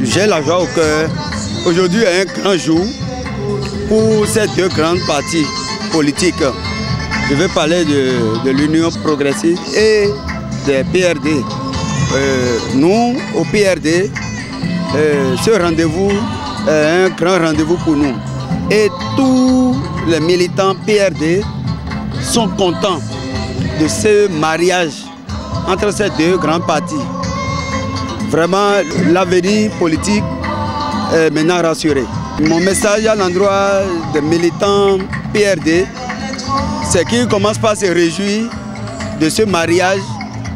J'ai la joie au cœur. Aujourd'hui est un grand jour pour ces deux grandes parties politiques. Je vais parler de l'Union progressiste et des PRD. Nous, au PRD, ce rendez-vous est un grand rendez-vous pour nous. Et tous les militants PRD sont contents de ce mariage entre ces deux grands partis. Vraiment, l'avenir politique est maintenant rassuré. Mon message à l'endroit des militants PRD, c'est qu'ils commencent par se réjouir de ce mariage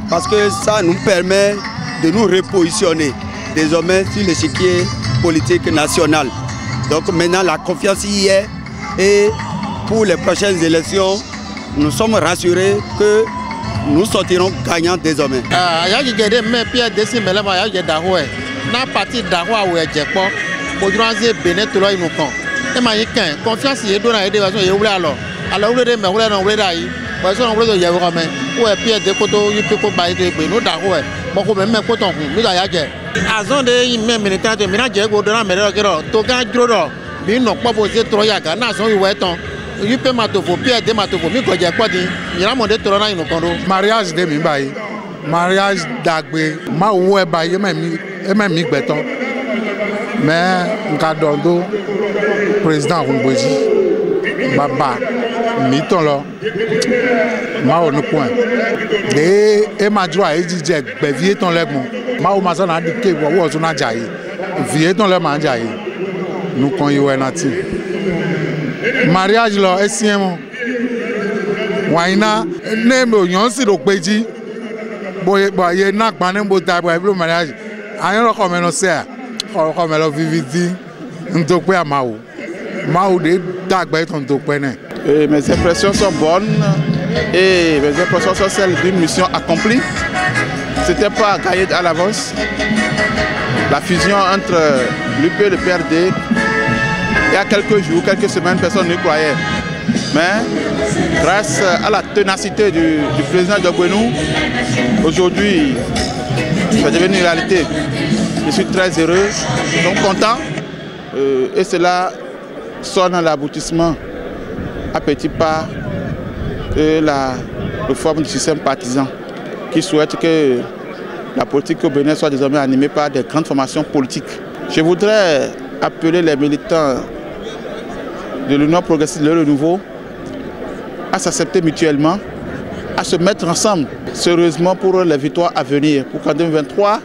parce que ça nous permet de nous repositionner désormais sur l'échiquier politique national. Donc maintenant la confiance y est et pour les prochaines élections, nous sommes rassurés que nous sortirons gagnants désormais. Mariage de Mimbaï, mariage d'Agbe, ma oué baye, même mi béton. Mais Nkadondo, président Rumboji, Baba, Miton là, ma au point. Et ma joie est dit, bevier ton lèvre, ma ou ma zone a dit que vous avez un jaï, vieux ton lèvre jaï, nous connaissons nati. Mariage là, est si un Waina, nemo yonsi do peji, boye boye nak banem bota boye le mariage. Ayon comme no ser, comme le vividi, ntokwe amao. Mao de dagbe ton tokpene. Mes impressions sont bonnes et mes impressions sont celles d'une mission accomplie. C'était pas gagné à l'avance. La fusion entre l'UP et le PRD, il y a quelques jours, quelques semaines, personne n'y croyait. Mais grâce à la ténacité du président Diogbenou, aujourd'hui, c'est devenu une réalité. Je suis très heureux, donc content, et cela sonne à l'aboutissement à petits pas de la réforme du système partisan qui souhaite que la politique au Bénin soit désormais animée par des grandes formations politiques. Je voudrais appeler les militants de l'Union progressiste Le Renouveau à s'accepter mutuellement, à se mettre ensemble sérieusement pour les victoires à venir, pour qu'en 2023,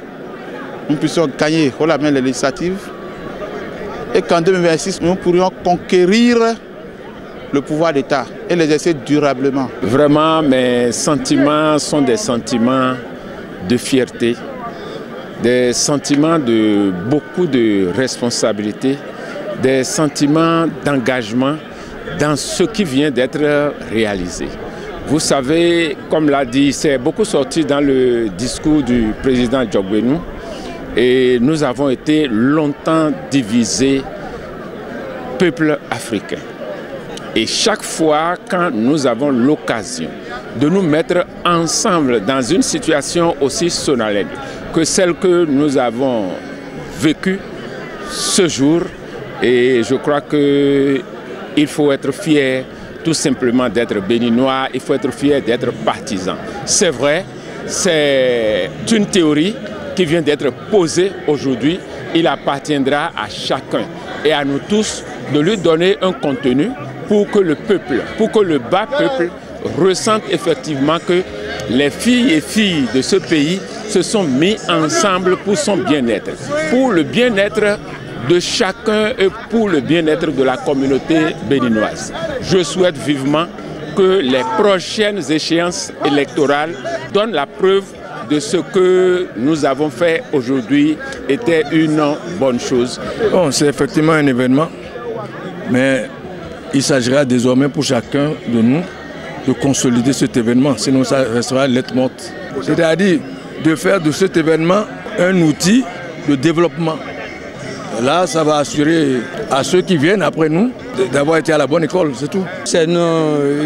nous puissions gagner haut la main les législatives et qu'en 2026, nous pourrions conquérir le pouvoir d'État et l'exercer durablement. Vraiment, mes sentiments sont des sentiments de fierté, des sentiments de beaucoup de responsabilité, des sentiments d'engagement dans ce qui vient d'être réalisé. Vous savez, comme l'a dit, c'est beaucoup sorti dans le discours du président Diogbenou et nous avons été longtemps divisés, peuple africain. Et chaque fois quand nous avons l'occasion de nous mettre ensemble dans une situation aussi solennelle que celle que nous avons vécue ce jour, et je crois qu'il faut être fier tout simplement d'être béninois, il faut être fier d'être partisan. C'est vrai, c'est une théorie qui vient d'être posée aujourd'hui. Il appartiendra à chacun et à nous tous de lui donner un contenu pour que le peuple, pour que le bas peuple ressente effectivement que les filles et filles de ce pays se sont mis ensemble pour son bien-être, pour le bien-être de chacun et pour le bien-être de la communauté béninoise. Je souhaite vivement que les prochaines échéances électorales donnent la preuve de ce que nous avons fait aujourd'hui était une bonne chose. Bon, c'est effectivement un événement, mais il s'agira désormais pour chacun de nous de consolider cet événement, sinon ça restera lettre morte. C'est-à-dire de faire de cet événement un outil de développement. Là, ça va assurer à ceux qui viennent après nous d'avoir été à la bonne école, c'est tout. C'est une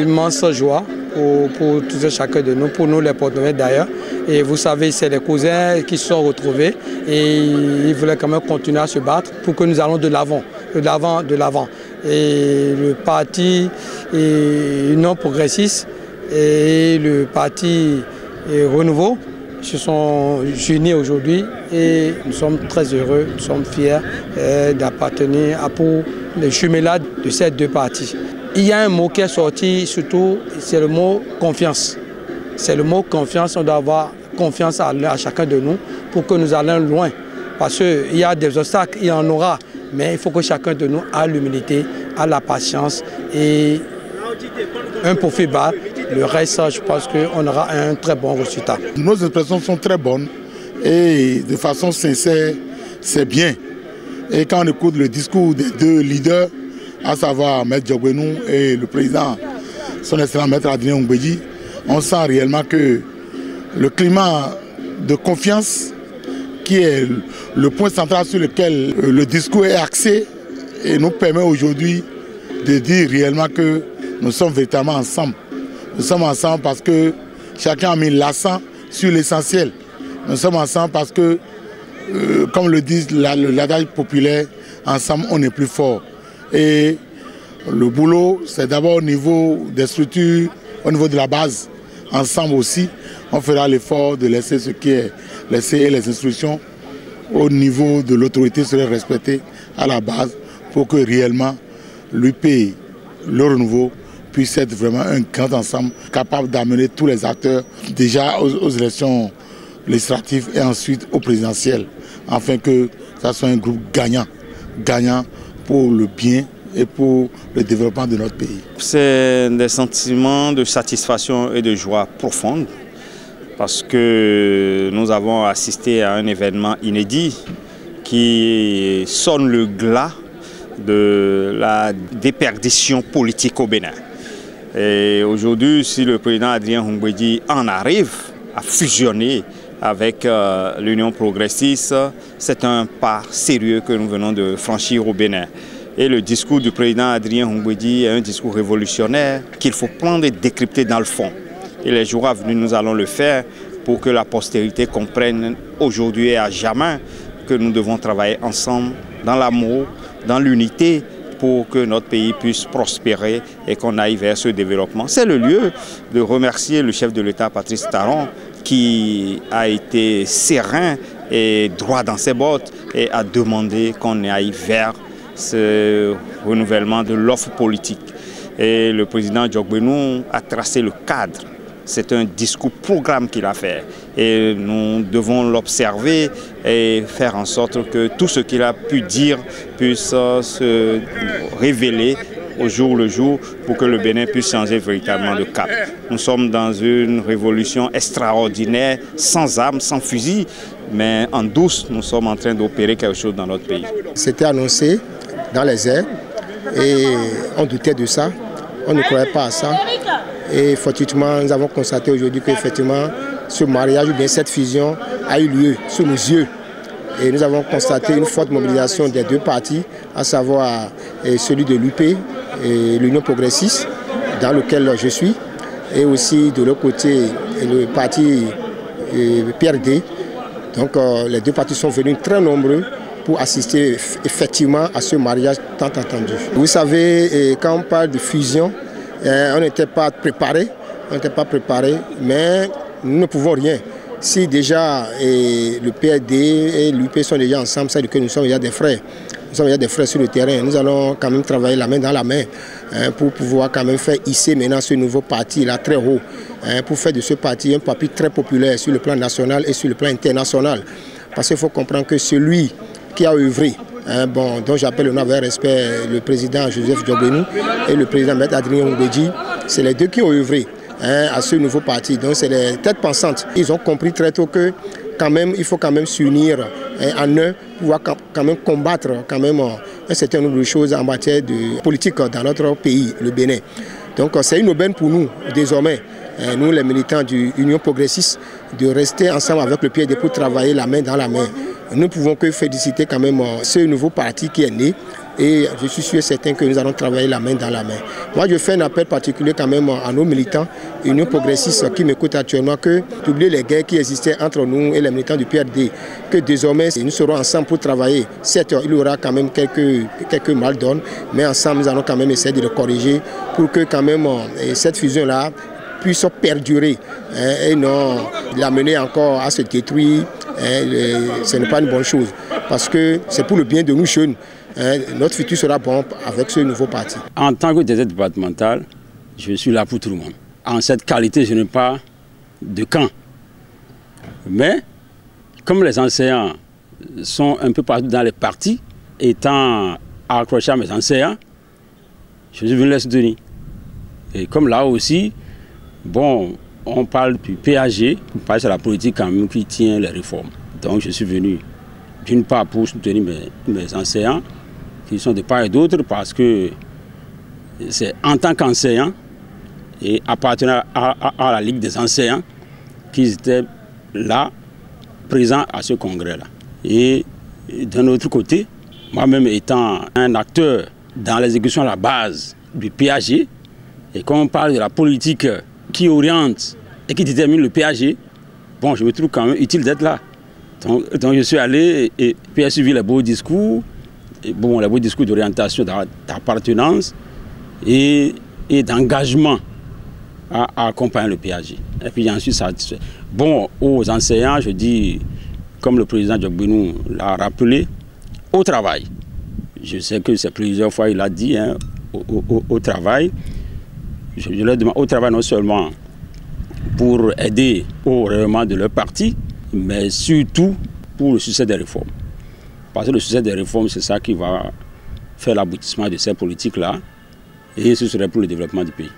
immense joie pour tous et chacun de nous, pour nous les porte-monnaie d'ailleurs. Et vous savez, c'est les cousins qui se sont retrouvés et ils voulaient quand même continuer à se battre pour que nous allons de l'avant, de l'avant. Et le parti Union Progressiste et le parti Renouveau se sont unis aujourd'hui et nous sommes très heureux, nous sommes fiers d'appartenir pour les jumelades de ces deux partis. Il y a un mot qui est sorti, surtout, c'est le mot confiance. C'est le mot confiance, on doit avoir confiance à chacun de nous pour que nous allions loin. Parce qu'il y a des obstacles, il y en aura, mais il faut que chacun de nous ait l'humilité, ait la patience et un profil bas. Le reste, je pense qu'on aura un très bon résultat. Nos expressions sont très bonnes et de façon sincère, c'est bien. Et quand on écoute le discours des deux leaders, à savoir Maître Diogbenou et le président, son excellent Maître Adrien Ngouedji, on sent réellement que le climat de confiance, qui est le point central sur lequel le discours est axé, et nous permet aujourd'hui de dire réellement que nous sommes véritablement ensemble. Nous sommes ensemble parce que chacun a mis l'accent sur l'essentiel. Nous sommes ensemble parce que, comme le dit l'adage populaire, ensemble on est plus fort. Et le boulot, c'est d'abord au niveau des structures, au niveau de la base. Ensemble aussi, on fera l'effort de laisser ce qui est laissé et les instructions au niveau de l'autorité seraient respectées à la base pour que réellement l'UP, le renouveau, puisse être vraiment un grand ensemble capable d'amener tous les acteurs déjà aux élections législatives et ensuite aux présidentielles, afin que ça soit un groupe gagnant, gagnant pour le bien et pour le développement de notre pays. C'est des sentiments de satisfaction et de joie profonde parce que nous avons assisté à un événement inédit qui sonne le glas de la déperdition politique au Bénin. Et aujourd'hui, si le président Adrien Ngouedji en arrive à fusionner avec l'Union Progressiste, c'est un pas sérieux que nous venons de franchir au Bénin. Et le discours du président Adrien Ngouedji est un discours révolutionnaire qu'il faut prendre et décrypter dans le fond. Et les jours à venir, nous allons le faire pour que la postérité comprenne aujourd'hui et à jamais que nous devons travailler ensemble dans l'amour, dans l'unité, pour que notre pays puisse prospérer et qu'on aille vers ce développement. C'est le lieu de remercier le chef de l'État, Patrice Talon, qui a été serein et droit dans ses bottes et a demandé qu'on aille vers ce renouvellement de l'offre politique. Et le président Diogbenou a tracé le cadre. C'est un discours-programme qu'il a fait. Et nous devons l'observer et faire en sorte que tout ce qu'il a pu dire puisse se révéler au jour le jour pour que le Bénin puisse changer véritablement de cap. Nous sommes dans une révolution extraordinaire, sans armes, sans fusil, mais en douce, nous sommes en train d'opérer quelque chose dans notre pays. C'était annoncé dans les airs et on doutait de ça, on ne croyait pas à ça. Et fortuitement, nous avons constaté aujourd'hui qu'effectivement, ce mariage ou bien cette fusion a eu lieu sous nos yeux. Et nous avons constaté une forte mobilisation des deux partis, à savoir celui de l'UP et l'Union Progressiste, dans lequel je suis, et aussi de l'autre côté, le parti PRD. Donc les deux partis sont venus très nombreux pour assister effectivement à ce mariage tant attendu. Vous savez, quand on parle de fusion, on n'était pas préparé, mais nous ne pouvons rien. Si déjà le PRD et l'UP sont déjà ensemble, c'est que nous sommes déjà des frères. Nous sommes déjà des frères sur le terrain. Nous allons quand même travailler la main dans la main pour pouvoir quand même faire hisser maintenant ce nouveau parti là très haut, pour faire de ce parti un parti très populaire sur le plan national et sur le plan international. Parce qu'il faut comprendre que celui qui a œuvré, dont j'appelle le nom avec respect le président Joseph Diogbenou et le président Maître Adrien Ngouedji, c'est les deux qui ont œuvré à ce nouveau parti. Donc c'est les têtes pensantes. Ils ont compris très tôt que quand même, il faut quand même s'unir en un, pouvoir quand même combattre quand même un certain nombre de choses en matière de politique dans notre pays, le Bénin. Donc c'est une aubaine pour nous désormais, nous les militants de l'Union Progressiste, de rester ensemble avec le PRD pour travailler la main dans la main. Nous ne pouvons que féliciter quand même ce nouveau parti qui est né et je suis sûr et certain que nous allons travailler la main dans la main. Moi, je fais un appel particulier quand même à nos militants, Union progressiste qui m'écoutent actuellement, que d'oublier les guerres qui existaient entre nous et les militants du PRD, que désormais nous serons ensemble pour travailler. Certes, il y aura quand même quelques mal-donnes, mais ensemble nous allons quand même essayer de les corriger pour que quand même cette fusion-là puisse perdurer et non l'amener encore à se détruire. Ce n'est pas une bonne chose parce que c'est pour le bien de nous jeunes. Notre futur sera bon avec ce nouveau parti. En tant que directeur départemental, je suis là pour tout le monde. En cette qualité, je n'ai pas de camp. Mais comme les enseignants sont un peu partout dans les partis, étant accroché à mes enseignants, je suis venu les soutenir. Et comme là aussi, bon, on parle du PAG, on parle de la politique quand même qui tient les réformes. Donc je suis venu d'une part pour soutenir mes enseignants, qui sont de part et d'autre, parce que c'est en tant qu'enseignant et appartenant à la Ligue des enseignants qu'ils étaient là, présents à ce congrès-là. Et d'un autre côté, moi-même étant un acteur dans l'exécution à la base du PAG, et quand on parle de la politique qui oriente et qui détermine le PAG, bon, je me trouve quand même utile d'être là. Donc je suis allé et puis j'ai suivi les beaux discours, et bon, les beaux discours d'orientation, d'appartenance et d'engagement à accompagner le PAG. Et puis j'en suis satisfait. Bon, aux enseignants, je dis, comme le président Djokbenou l'a rappelé, au travail. Je sais que c'est plusieurs fois il a dit, hein, au travail. Je leur demande au travail non seulement pour aider au rayonnement de leur parti, mais surtout pour le succès des réformes. Parce que le succès des réformes, c'est ça qui va faire l'aboutissement de ces politiques-là, et ce serait pour le développement du pays.